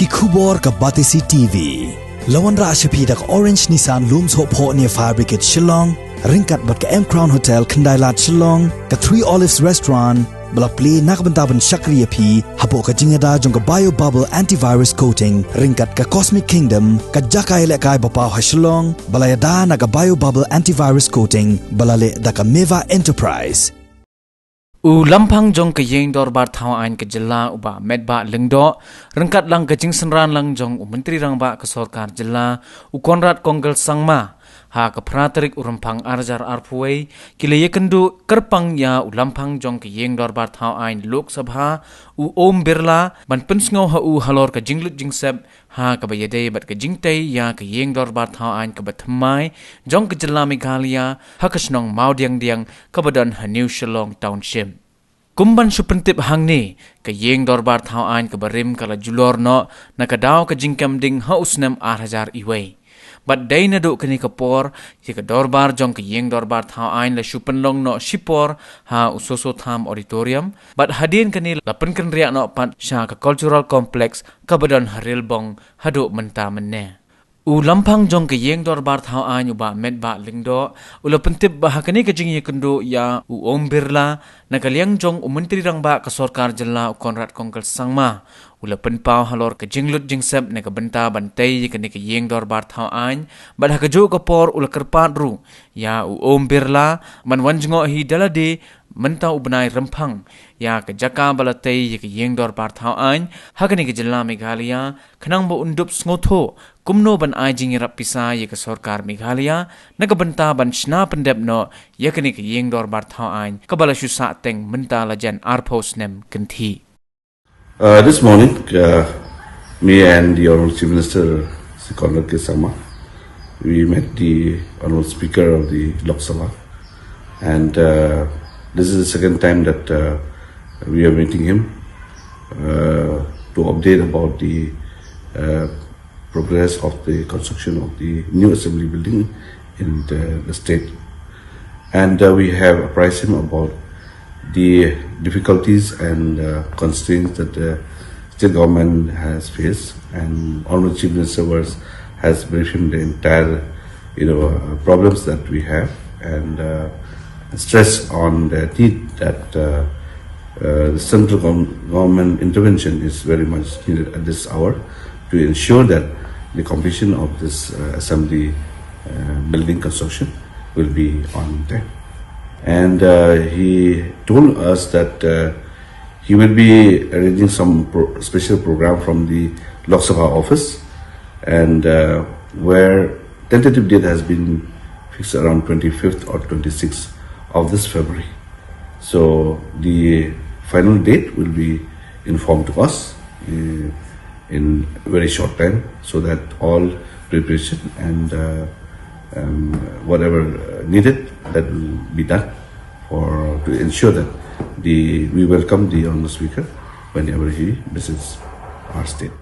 ki khubor ka Batisi TV. Lawan ra ashapi dak Orange Nissan Looms Hope Ho near Fire Brigade Shillong, ringkat bat ka M Crown Hotel Kendailat Shillong, ka Three Olives Restaurant, balak play nakbentaban Shakriya P, hapo ka jingada jong ka Bio Bubble Antivirus Coating, ringkat ka Cosmic Kingdom, ka Jakai Lekai Bapaw ha Shillong, balayada na ka Bio Bubble Antivirus Coating, balale da ka Meva Enterprise. Lamphang jong ke yeng dorbar thau ain ke jilla uba medba lengdo rengkat lang ke jingsenran lang jong menteri rang ba ke Sorkar jilla konrad konggal sangma ha ke praterik urampang arjar arpuai kile yekendu kerpang ya Lamphang jong ke yeng dorbar thau ain Lok Sabha Om Birla ban pensngau ha halor ke jinglut jingsep ha ke bayade bat ke jingtai ya ke yeng dorbar thau ain ke batmai jong ke jilla Meghalaya ha ke snong mau diang ke badan ha New Shillong Township. Kumban supentip hang ni ke yeng dorbar thau ain ke barim kala julor no na kadau ke jingkam ding ha usnam 8,000 iwei. Bat day na do kini kapor ye ke dorbar jong ke yeng dorbar thau ain la supenlong no shipor ha usoso tham auditorium bat hadin kini lapen ken riak no pat sha ke cultural complex ke badan haril bong hadu menta menne. Lamphang jong ke yeng dorbar thau ain uba medba lingdo ulapentip bahakani ke jingi kendo ya Om Birla nakaliang jong menteri rang ba ke Sorkar jilla konrad kongkal sangma ulapen pau halor ke jinglut jingsep ne ke benta bantai ke ke yeng dorbar thau ain bad ha ke jo ke por ulakerpat ru ya Om Birla man wanjngo hi dalade mentau benai rempang ya ke jaka balatai ke yeng dorbar thau ain ha ke jilla Meghalaya khnang bo undup sngoto kumno ban ai jingirap Pisa ye ke Sorkar Meghalaya na ke benta ban shna pendep no ye ke yeng dorbar thau ain ke bala shusa teng menta lajan arpos nem kenti. This morning, me and the Honorable Chief Minister, Jingkyrshan, we met the Honorable Speaker of the Lok Sabha, and this is the second time that we are meeting him to update about the progress of the construction of the new assembly building in the state. And we have apprised him about the difficulties and constraints that the state government has faced, and Honorable Chief Minister has briefed him the entire problems that we have, and stress on the need that the central government intervention is very much needed at this hour to ensure that the completion of this assembly building construction will be on time. And he told us that he will be arranging some special program from the Lok Sabha office, and where tentative date has been fixed around 25th or 26th of this February. So the final date will be informed to us in very short time, so that all preparation and whatever needed, that will be done to ensure that we welcome the Honourable Speaker whenever he visits our state.